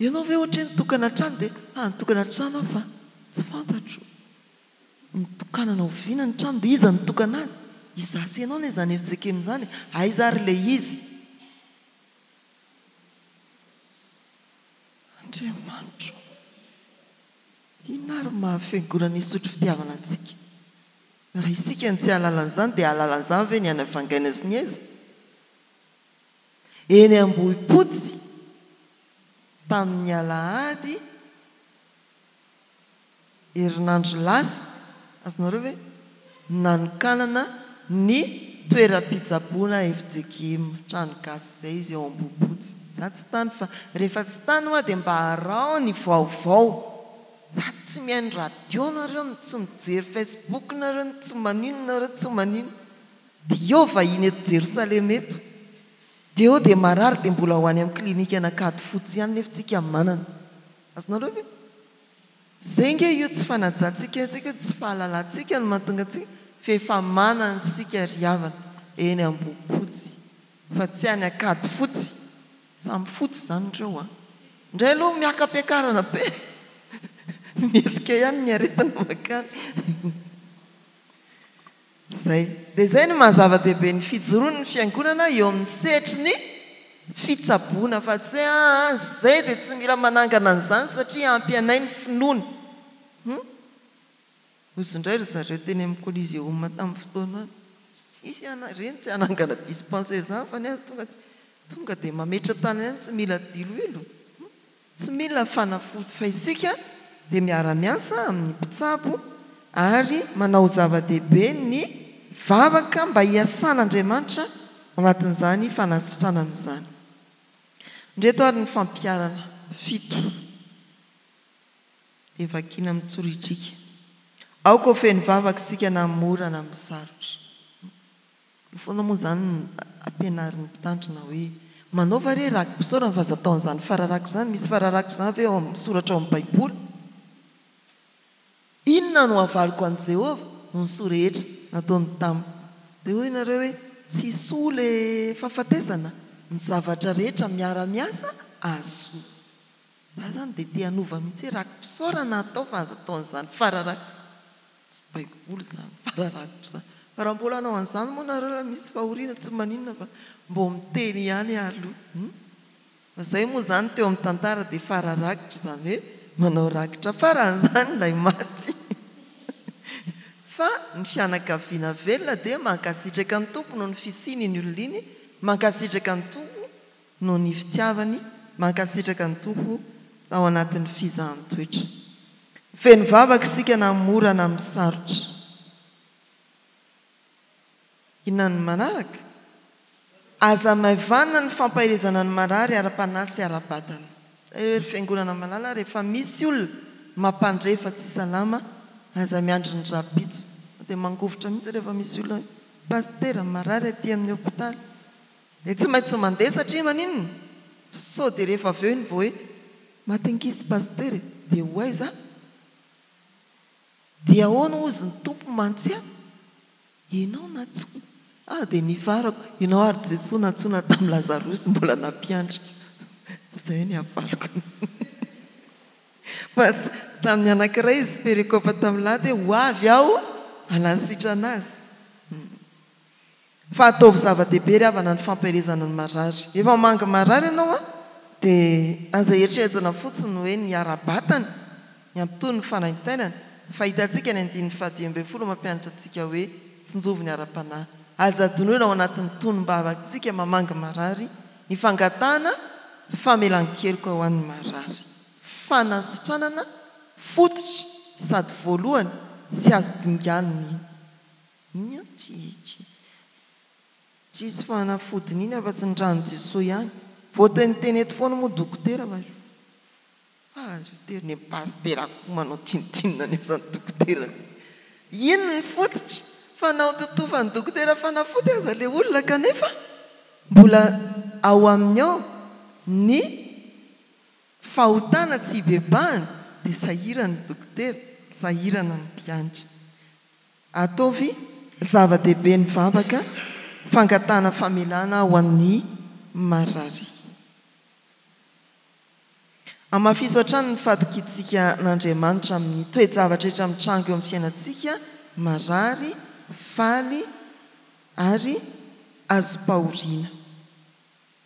Ianao ve ohatra ny tokana trano dia nitokana trano fa tsy fantatro. Nitokanana oviana ny trano dia iza nitokana azy. Izasy ianao ilay zany FJKM zany. Aiza ary ilay izy. Andriamanitra, inona ary mahafiangonana isotro fitiavana antsika? Raha isika ny tsy halalan'izany dia halalan'izany ve ny any Vangaina sy ny Eza? Eny Ambohipotsy tamin'ny Alahady herinandro lasa, azonareo ve nanokanana ny toeram-pitsaboana FJKM trano gasy izay izy eo Ambohipotsy. Za tsy tany fa rehefa tsy tany hoa dia mba harao ny vaovao. Za tsy mihaino radio nareo, tsy mijery Facebook nareo, tsy manino nareo, tsy manino. Dia eo vahiny eto Jerosalema eto. Dia eo dia marary dia mbola ho any amin'ny klinika anakady fotsy ihany nefa manana. Azonareo ve? Zay nge io tsy fanajantsika antsika, tsy fahalalantsika no mahatonga antsika fa efa manana sika riavana eny Ambohipotsy fa tsy any akady fotsy. Samy fotsy zany ireo indray aloha miaka-piakarana be. Mihetsika ihany ny aretina makany. Zay. Dia zay no mahazava-dehibe ny fijoroany ny fiangonana eo amin'ny setry ny fitsaboana fa tsy hoe zay dia tsy mila manangana an'izany satria ampy anay ny finoana. Ozy indray ry zareo teny amin'ny Coliseum tamin'ny fotoana isy reny tsy hanangana dispensaire zany fa ny azy tonga dia mametra tany ihany tsy mila diloilo, tsy mila fanafody fa isika dia miara-miasa amin'ny mpitsabo ary manao zava-dehibe ny vavaka mba hiasan'Andriamanitra anatin'izany fanasitranana izany. Ndreto ary ny fampiarana 7 evakina mitsoridrika. Aoka ho feno vavaka isika na mora na misarotra. Foana moa zany ampianarin'ny mpitandrina hoe manaova re raha mpisaorana fa aza ataon'izany fararako izany. Misy fararako izany ve ao misoratra ao amin'ny Baiboly? Inona no havaliko an'i Jehovah no ny sorehetra nataony tamiko. dia hoy nareo hoe tsy soa le fahafatesana ny zavatra rehetra miara-miasa azo za zany dia te hanova mihitsy hoe rakom-pisaorana atao fa azo ataon'izany fararako tsy baiboly zany fararako zany fa raha mbola anao an'izany moa nareo raha misy fahoriana tsy maninona fa mbo miteny ihany aloha fa izay moa zany teo amin'ny tantara dia fararakitra zany hoe manao rakitra faran'izany ilay maty fa ny fianakaviana velona dia mankasitraka ny tompo no ny fisiny ny olona iny mankasitraka ny tompo no ny fitiavany mankasitraka ny tompo ao anatin'ny fizahany toetra feno vavaka isika na morana amin'ny sarotra inona ny manaraka aza maivana ny fampaherezana ny marary ara-panasy ara-batana ry fiangonana malala rehefa misy olona mampandrefa tsy salama aza miandry ny rapitso dia mangovitra mihitsy rehefa misy olona pastera marary aty amin'ny hôpitaly dia tsy maintsy mandeha satria maninona sao dia rehefa avy eo iny vao hoe matengisy pastera dia ho aiza dia ahoana ozy ny tompo mantsy ianao natsona dia nivarako ianao ary Jesosy natsona tamin'ny Lazarosy mbola nampiandrika izay ny havaloko fa tamin'ny anankiray izy perikopa tamin'ny lahy dia ho avy aho alasitra anazy fa ataovy zava-dehibe ry havana ny fampaherezana ny marary efa manga marary ianao dia aza eritreretina fotsiny hoe ny ara-batana ny ampitony ny fanaintainana fa hitantsika ny 19 mampianatra antsika hoe tsinjovy ny ara-panahy aza donoina ao anatin'ny tonom-bavatsika mamanga marary ny fangatahana famelan-keloka ao an'ny marary fanasitranana fototra sady voalohany tsy azo dinganiny iny tsy isy fanafodiny iny afa-tsy ny rano Jesosy ihany voateniteny eto foana moa dokotera fa ny pastera koa manao tinitinina ny azany dokotera ino ny fototra fa nao totofa ny dokotera fanafody aza le olona kanefa mbola ao amin'ny ao ny fahotana tsy hibebahany dia sahirana ny dokotera sahirana ny mpianatra ataovy zava-dehibe ny vavaka fangatana famelana ho an'ny marary amafiso hatrany ny fadokitsika n'Andriamanitra amin'ny toe-javatra rehetra mitrango eo amin'ny fiainantsika marary faly ary azo-pahoriana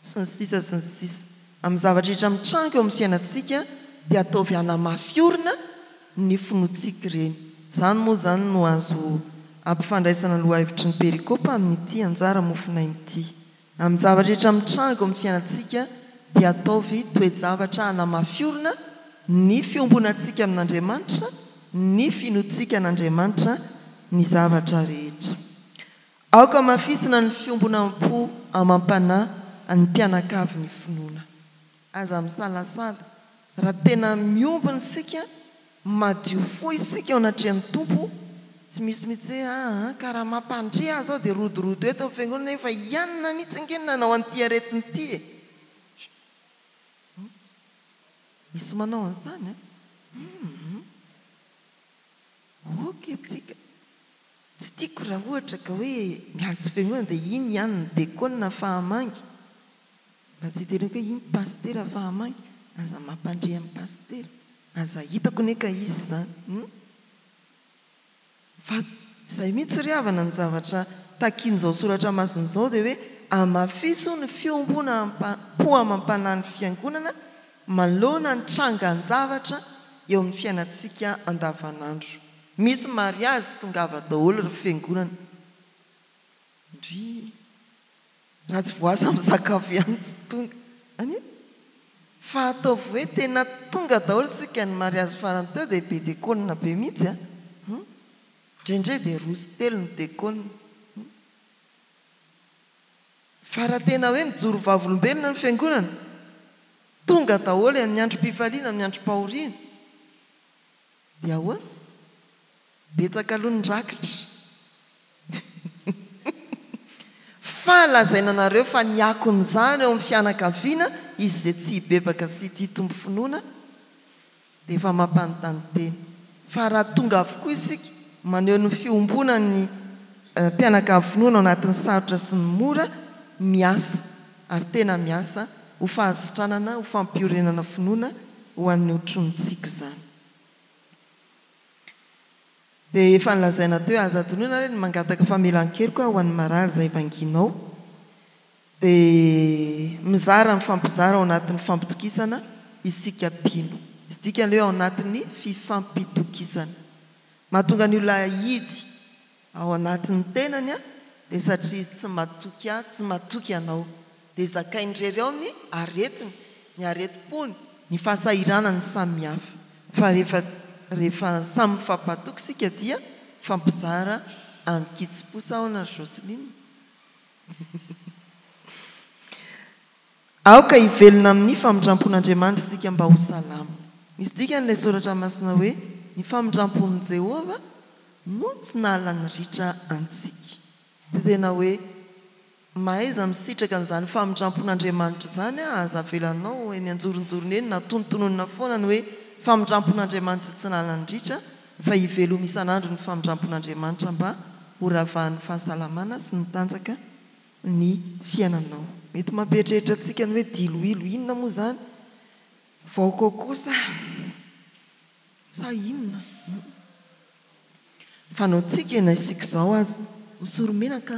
sy ny sisa amin'ny zavatra rehetra mitrango eo amin'ny fiainantsika dia ataovy hanamafiorina ny finoantsika ireny izany moa zany no azo ampifandraisana loha hevitry ny perikopa amin'ity anjara mofinain'ity amin'ny zavatra rehetra mitrango amin'ny fiainantsika dia ataovy toe-javatra hanamafiorina ny fiombonantsika amin'Andriamanitra ny finoantsika an'Andriamanitra ny zavatra rehetra aoka mafisina ny fiombonam-po amam-panahy ny mpianakavy ny finoana aza misalasala raha tena miombona isika madio fo isika ao anatrehan'ny tompo tsy misy mihitsy hoe karaha mampandre azy ao dia rodorodo eto amin'ny fiangonana efa ianina mihitsy nge nanao an'ity aretiny ity misy manao an'izany oka tsika tsy tiako raha ohatra ka hoe miantso fiangonana dia iny ihany ny dekona fahamangy mba tsy teneko hoe iny pastera fahamangy aza mampandre amin'ny pastera aza hitako ne ka izy zany fa izay mihitsy ry havana ny zavatra takian'izao soratra masin'izao dia hoe amafiso ny fiombona po amam-panahy ny fiangonana manoloana ny trangan-javatra eo amin'ny fiainantsika andavanandro misy mariazy tongava daholo ry fiangonana ndry raha tsy voasa amin'ny sakafo ihany tsy tonga any fa ataovy hoe tena tonga daholo sika ny mariazy farany teo dia be dekona be mihitsy indraindray dia rosy telo ny dekona fa raha tena hoe mijoro vavolombelona ny fiangonana tonga daholo amin'ny androm-pifaliana amin'ny androm-pahoriana dia ahoana betsaka aloha ny rakitra fa lazaina anareo fa niakon'izany eo amin'ny fianakaviana izy zay tsy hibebaka sy tia tombo finoana dia efa mampanontany teny fa raha tonga avokoa isika maneho ny fiombonany mpianaka finoana ao anatin'ny sarotra sy ny mora miasa ary tena miasa ho fahasitranana ho fampiorenana finoana ho an'ny otronitsika izany dia efa nilazaina teo aza-tonoana re ny mangataka famelan-keloka ho an'ny marary izay vanginao dia mizara ny fampizara ao anatin'ny fampitokisana isika pino izy dika leo ao anatin'ny fifampitokisana mahatonga ny olona hidy ao anatin'ny tenany a dia satria tsy matoky anao dia zakaindrery ao ny aretiny ny aretim-pony ny fahasahiranany samihafa fa rehefa samy mifampatoky sika dia fampizara ankitsy-posa ao na Joseline aoka hivelona amin'ny famindrampon'Andriamanitra isika mba ho salama misy dika n'ilay soratra masina hoe ny famindrampon'i Jehova no tsy nahalany ritra antsika dia tena hoe mahaiza misitraka n'izany famindrampon'Andriamanitra izany aza avelanao eny anjoronjorony eny na tonontononina foana ny hoe famindrampon'Andriamanitra tsy nahalany ritra fa hiveloma isan'andro ny famindrampon'Andriamanitra mba ho ravahan'ny fahasalamana sy ny tanjaka ny fiainanao mety mampieritreritra antsika ny hoe diloilo inona moa izany vaoko kosa sa inona fanaotsika ena isika izao azy misoromenaka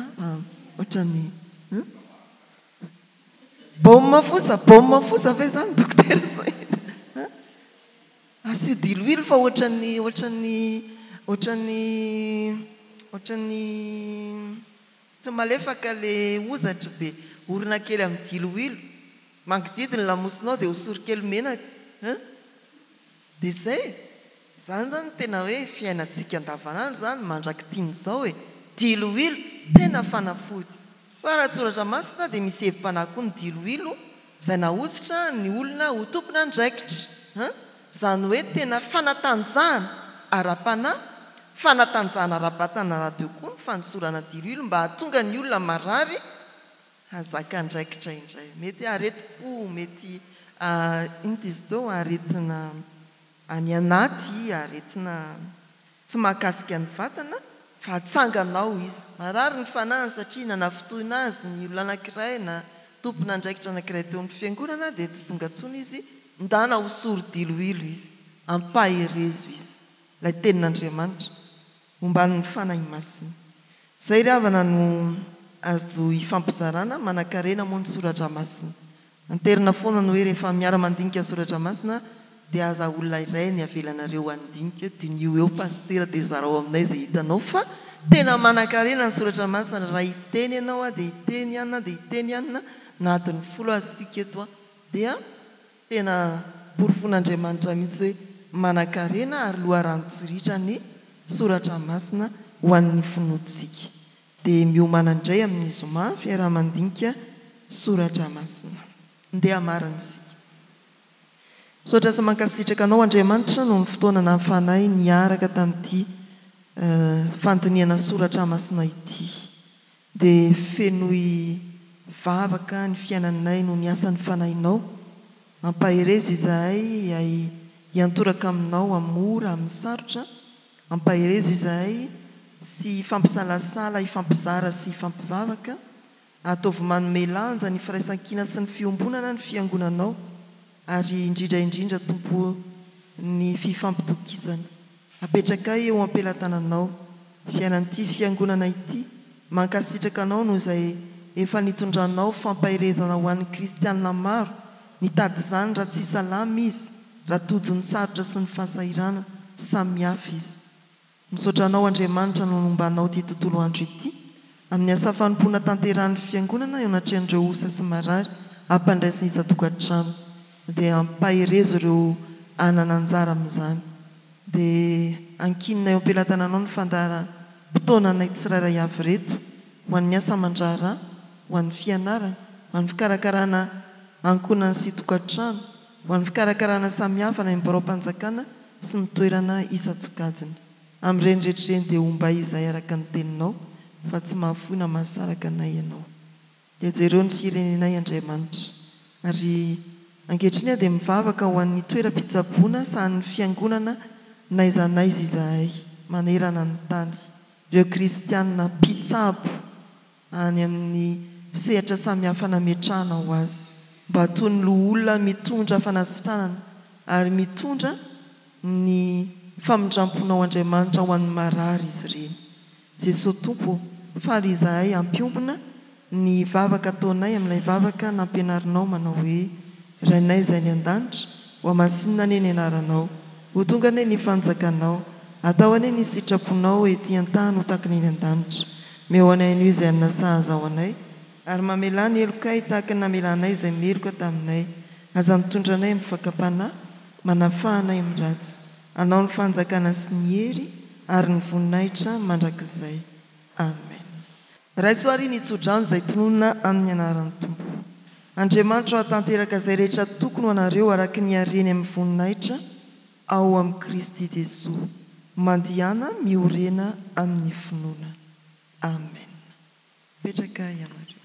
ohatran'ny baomma fosa fa izany dokotera zay asio diloilo fa ohatran'ny tsy malefaka le ozatra dia orina kely amin'ny diloilo manodidiny lamosinao dia hosorokely menaka dia zay zany tena hoe fiainantsika andavanandro zany mandraky tian'izao hoe diloilo tena fanafody fa raha tsoratra masina dia misy hevim-panahy koa ny diloilo izay nahositra ny olona ho tompona andraikitra izany hoe tena fanatanjahana ara-panahy fanatanjahana ara-batana radio koa ny fanosorana diloilo mba hahatonga ny olona marary hazaka andraikitra indray mety areti-po mety intizy aretina any anaty aretina tsy mahakasika ny vatana fa hatsanganao izy marary ny fanahiny satria nanafotoina azy ny olona anankiray na tompona andraikitra anankiray teo amin'ny fiangonana dia tsy tonga ntsony izy ndana hosory diloilo izy ampaherezo izy ilay tenin'Andriamanitra momban'ny fanahy masina zay ry havana no azo hifampizarana manan-karena moa ny soratra masina anterina foana ny hoe rehefa miara-mandinika soratra masina dia aza olona iray ny avelanareo andinika dia nio eo pastera dia zarao aminay izay hitanao fa tena manan-karena ny soratra masina raha hiteny ianao a dia hiteny ianina na adiny 10 asika eto a dia tena porofon'Andriamanitra mihitsy hoe manan-karena ary loharantsiritra ny soratra masina ho an'ny finoantsika dia miomana indray amin'ny zoma fiaraha-mandinika soratra masina ndeha marina isika sotra sy mankasitraka anao Andriamanitra no ny fotoana nahafanay niaraka tamin'ity fantiniana soratra masina ity dia fenoy vavaka ny fiainanay no niasan'ny fanahinao ampaherezo izahay hiantoraka aminao amora amin'ny sarotra ampaherezo izahay sy fampisalasala hifampizara sy hifampivavaka ataovy manome lanja ny firaisan-kina sy ny fiombonana ny fiangonanao ary indrindraindrindra tompo ny fifampitokisana apetraka eo ampelantananao fiainan'ity fiangonana ity mankasitraka anao no izay efa nitondranao fampahirezana ho an'ny kristianina maro nitady izany raha tsy salama izy raha tojo ny sarotra sy ny fahasahirana samihafa izy misaotranao Andriamanitra no nombanao ty tontolo andro ity amin'ny asa fanompoana tanteran'ny fiangonana eo anatrehan'ireo osa sy marary ampandraisiny isan-tokantrano dia ampaherezo ireo anana anjara amin'izany dia ankinina eo ampelantananao ny fandara mpitaona anay tsirairay avy reto ho an'ny asa mandrara ho an'ny fianarana ho an'ny fikarakarana ankonana sy tokantrano ho an'ny fikarakarana samihafa na imbarao-panjakana sy ny toerana isan-tsokajiny amin'ireny rehetrareny dia omba izay araka ny teninao fa tsy mahafoina mahasaraka anay ianao dia jereo ny firenenay Andriamanitra ary ankehitriny dia mivavaka ho an'ny toeram-pitsaboana sahan'ny fiangonana naizanaiza izahay manerana ny tany ireo kristianina mpitsabo any amin'ny sehatra samihafa nametrahana ho azy mba toy ny loha olona mitondra fanasitranana ary mitondra ny famindramponao Andriamanitra ho an'ny marary izy ireny. Jesosy Tompo, faly izahay ampiombona ny vavaka ataonay amin'ilay vavaka nampianarinao manao hoe rainay izay ny an-danitra ho amasinina ane ny anaranao ho tonga ane ny fanjakanao atao ane ny sitraponao ety an-tany ho tahaka ny an-danitra meo anay an'io izay anasahaza ao anay ary mamelany elokay tahaka ny namelanay izay meloka taminay aza mitondra anay amin'ny fakapanahy manafahanay amin'ny ratsy anao ny fanjakana sy ny hery ary ny voninahitra mandrakizay. Amen. Raisoary nitsodrano izay tononona amin'ny anaran'ny Tompo. Andriamanitra ho atanteraka izay rehetra tokony ho anareo araka ny hareny amin'ny voninahitra ao amin'ny Kristy Jesosy mandihana miorena amin'ny finoana. Amen. Petraka ianareo.